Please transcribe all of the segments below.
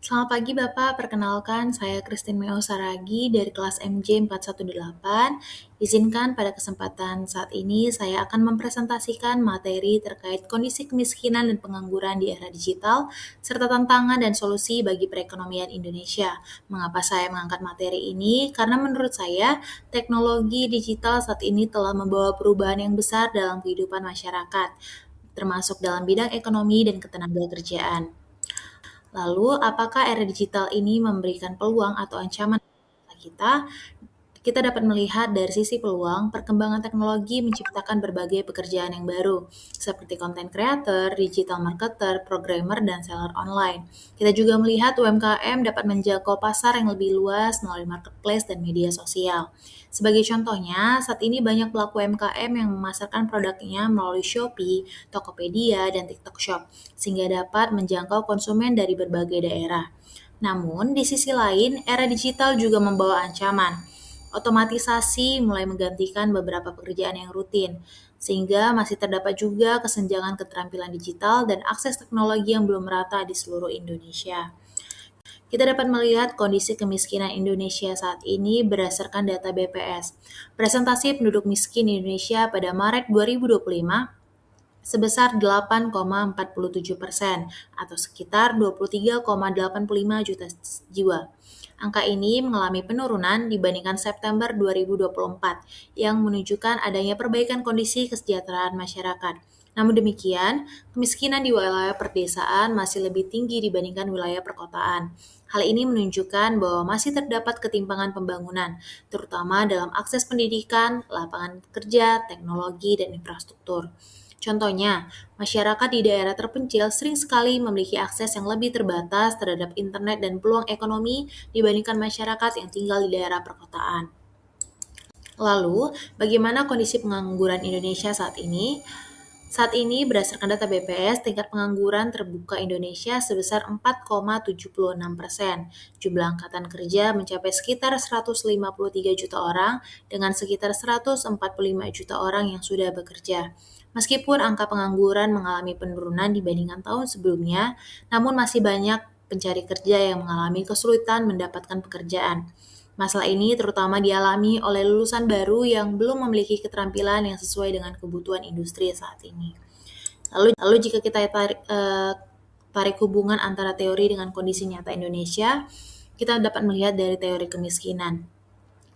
Selamat pagi Bapak, perkenalkan saya Christine Meo Saragi dari kelas MJ 418. Izinkan pada kesempatan saat ini saya akan mempresentasikan materi terkait kondisi kemiskinan dan pengangguran di era digital, serta tantangan dan solusi bagi perekonomian Indonesia. Mengapa saya mengangkat materi ini? Karena menurut saya, teknologi digital saat ini telah membawa perubahan yang besar dalam kehidupan masyarakat, termasuk dalam bidang ekonomi dan ketenagakerjaan. Lalu, apakah era digital ini memberikan peluang atau ancaman kita? Kita dapat melihat dari sisi peluang, perkembangan teknologi menciptakan berbagai pekerjaan yang baru, seperti content creator, digital marketer, programmer, dan seller online. Kita juga melihat UMKM dapat menjangkau pasar yang lebih luas melalui marketplace dan media sosial. Sebagai contohnya, saat ini banyak pelaku UMKM yang memasarkan produknya melalui Shopee, Tokopedia, dan TikTok Shop, sehingga dapat menjangkau konsumen dari berbagai daerah. Namun, di sisi lain, era digital juga membawa ancaman. Otomatisasi mulai menggantikan beberapa pekerjaan yang rutin, sehingga masih terdapat juga kesenjangan keterampilan digital dan akses teknologi yang belum merata di seluruh Indonesia. Kita dapat melihat kondisi kemiskinan Indonesia saat ini berdasarkan data BPS. Presentasi penduduk miskin Indonesia pada Maret 2025 sebesar 8,47% atau sekitar 23,85 juta jiwa. Angka ini mengalami penurunan dibandingkan September 2024 yang menunjukkan adanya perbaikan kondisi kesejahteraan masyarakat. Namun demikian, kemiskinan di wilayah perdesaan masih lebih tinggi dibandingkan wilayah perkotaan. Hal ini menunjukkan bahwa masih terdapat ketimpangan pembangunan, terutama dalam akses pendidikan, lapangan kerja, teknologi, dan infrastruktur. Contohnya, masyarakat di daerah terpencil sering sekali memiliki akses yang lebih terbatas terhadap internet dan peluang ekonomi dibandingkan masyarakat yang tinggal di daerah perkotaan. Lalu, bagaimana kondisi pengangguran Indonesia saat ini? Saat ini, berdasarkan data BPS, tingkat pengangguran terbuka Indonesia sebesar 4,76%. Jumlah angkatan kerja mencapai sekitar 153 juta orang dengan sekitar 145 juta orang yang sudah bekerja. Meskipun angka pengangguran mengalami penurunan dibandingkan tahun sebelumnya, namun masih banyak pencari kerja yang mengalami kesulitan mendapatkan pekerjaan. Masalah ini terutama dialami oleh lulusan baru yang belum memiliki keterampilan yang sesuai dengan kebutuhan industri saat ini. Lalu jika kita tarik hubungan antara teori dengan kondisi nyata Indonesia, kita dapat melihat dari teori kemiskinan.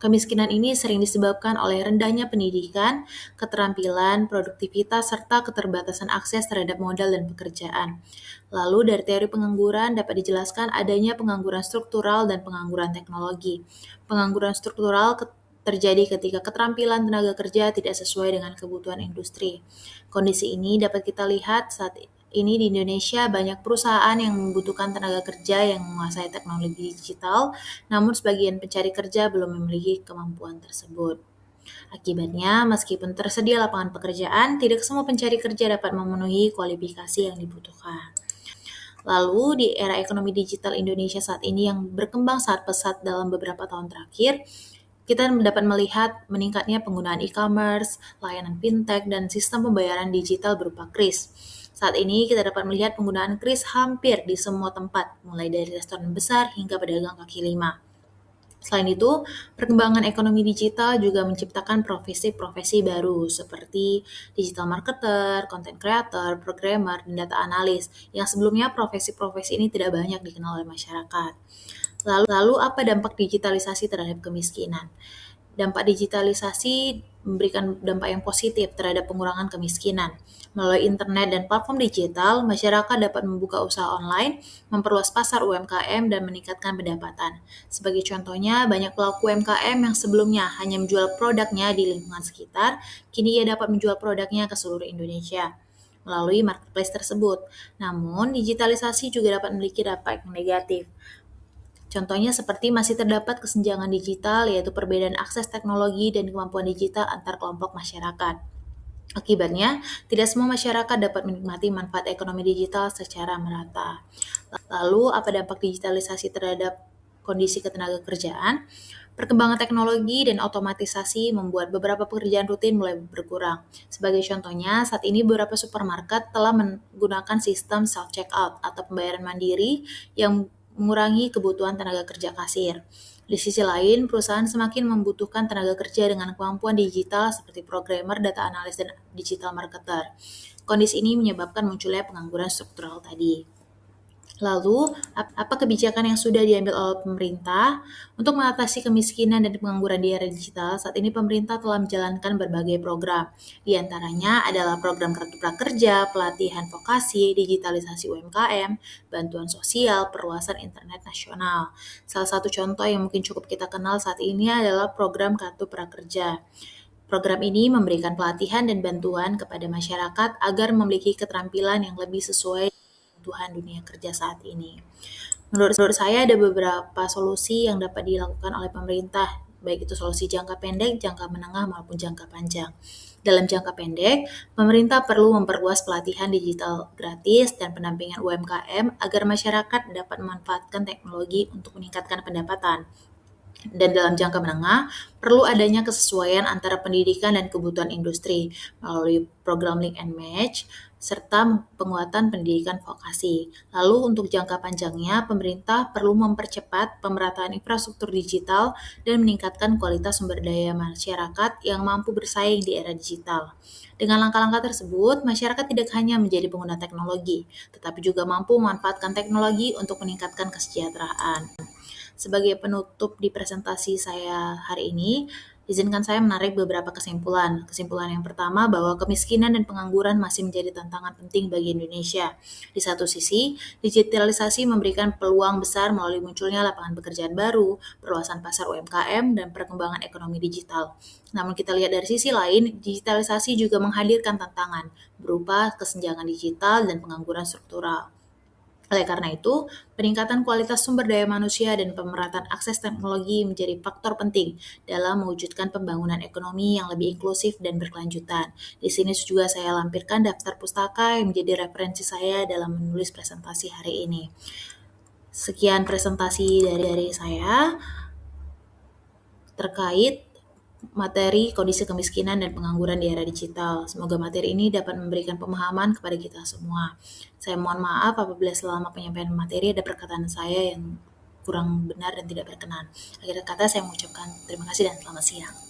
Kemiskinan ini sering disebabkan oleh rendahnya pendidikan, keterampilan, produktivitas, serta keterbatasan akses terhadap modal dan pekerjaan. Lalu dari teori pengangguran dapat dijelaskan adanya pengangguran struktural dan pengangguran teknologi. Pengangguran struktural terjadi ketika keterampilan tenaga kerja tidak sesuai dengan kebutuhan industri. Kondisi ini dapat kita lihat saat ini di Indonesia banyak perusahaan yang membutuhkan tenaga kerja yang menguasai teknologi digital, namun sebagian pencari kerja belum memiliki kemampuan tersebut. Akibatnya, meskipun tersedia lapangan pekerjaan, tidak semua pencari kerja dapat memenuhi kualifikasi yang dibutuhkan. Lalu, di era ekonomi digital Indonesia saat ini yang berkembang sangat pesat dalam beberapa tahun terakhir, kita dapat melihat meningkatnya penggunaan e-commerce, layanan fintech, dan sistem pembayaran digital berupa KRIS. Saat ini kita dapat melihat penggunaan KRIS hampir di semua tempat, mulai dari restoran besar hingga pedagang kaki lima. Selain itu, perkembangan ekonomi digital juga menciptakan profesi-profesi baru seperti digital marketer, content creator, programmer, dan data analis yang sebelumnya profesi-profesi ini tidak banyak dikenal oleh masyarakat. Lalu apa dampak digitalisasi terhadap kemiskinan? Dampak digitalisasi memberikan dampak yang positif terhadap pengurangan kemiskinan. Melalui internet dan platform digital, masyarakat dapat membuka usaha online, memperluas pasar UMKM, dan meningkatkan pendapatan. Sebagai contohnya, banyak pelaku UMKM yang sebelumnya hanya menjual produknya di lingkungan sekitar, kini ia dapat menjual produknya ke seluruh Indonesia melalui marketplace tersebut. Namun, digitalisasi juga dapat memiliki dampak yang negatif. Contohnya seperti masih terdapat kesenjangan digital, yaitu perbedaan akses teknologi dan kemampuan digital antar kelompok masyarakat. Akibatnya, tidak semua masyarakat dapat menikmati manfaat ekonomi digital secara merata. Lalu, apa dampak digitalisasi terhadap kondisi ketenagakerjaan? Perkembangan teknologi dan otomatisasi membuat beberapa pekerjaan rutin mulai berkurang. Sebagai contohnya, saat ini beberapa supermarket telah menggunakan sistem self-checkout atau pembayaran mandiri yang mengurangi kebutuhan tenaga kerja kasir. Di sisi lain, perusahaan semakin membutuhkan tenaga kerja dengan kemampuan digital seperti programmer, data analis, dan digital marketer. Kondisi ini menyebabkan munculnya pengangguran struktural tadi. Lalu, apa kebijakan yang sudah diambil oleh pemerintah untuk mengatasi kemiskinan dan pengangguran di era digital? Saat ini pemerintah telah menjalankan berbagai program. Di antaranya adalah program Kartu Prakerja, pelatihan vokasi, digitalisasi UMKM, bantuan sosial, perluasan internet nasional. Salah satu contoh yang mungkin cukup kita kenal saat ini adalah program Kartu Prakerja. Program ini memberikan pelatihan dan bantuan kepada masyarakat agar memiliki keterampilan yang lebih sesuai kebutuhan dunia kerja saat ini. Menurut saya ada beberapa solusi yang dapat dilakukan oleh pemerintah, baik itu solusi jangka pendek, jangka menengah, maupun jangka panjang. Dalam jangka pendek, pemerintah perlu memperluas pelatihan digital gratis dan pendampingan UMKM agar masyarakat dapat memanfaatkan teknologi untuk meningkatkan pendapatan. Dan dalam jangka menengah, perlu adanya kesesuaian antara pendidikan dan kebutuhan industri melalui program Link and Match, serta penguatan pendidikan vokasi. Lalu untuk jangka panjangnya, pemerintah perlu mempercepat pemerataan infrastruktur digital dan meningkatkan kualitas sumber daya masyarakat yang mampu bersaing di era digital. Dengan langkah-langkah tersebut, masyarakat tidak hanya menjadi pengguna teknologi, tetapi juga mampu memanfaatkan teknologi untuk meningkatkan kesejahteraan. Sebagai penutup di presentasi saya hari ini, izinkan saya menarik beberapa kesimpulan. Kesimpulan yang pertama bahwa kemiskinan dan pengangguran masih menjadi tantangan penting bagi Indonesia. Di satu sisi, digitalisasi memberikan peluang besar melalui munculnya lapangan pekerjaan baru, perluasan pasar UMKM, dan perkembangan ekonomi digital. Namun kita lihat dari sisi lain, digitalisasi juga menghadirkan tantangan berupa kesenjangan digital dan pengangguran struktural. Oleh karena itu, peningkatan kualitas sumber daya manusia dan pemerataan akses teknologi menjadi faktor penting dalam mewujudkan pembangunan ekonomi yang lebih inklusif dan berkelanjutan. Di sini juga saya lampirkan daftar pustaka yang menjadi referensi saya dalam menulis presentasi hari ini. Sekian presentasi dari saya terkait materi kondisi kemiskinan dan pengangguran di era digital. Semoga materi ini dapat memberikan pemahaman kepada kita semua. Saya mohon maaf apabila selama penyampaian materi ada perkataan saya yang kurang benar dan tidak berkenan. Akhir kata saya mengucapkan terima kasih dan selamat siang.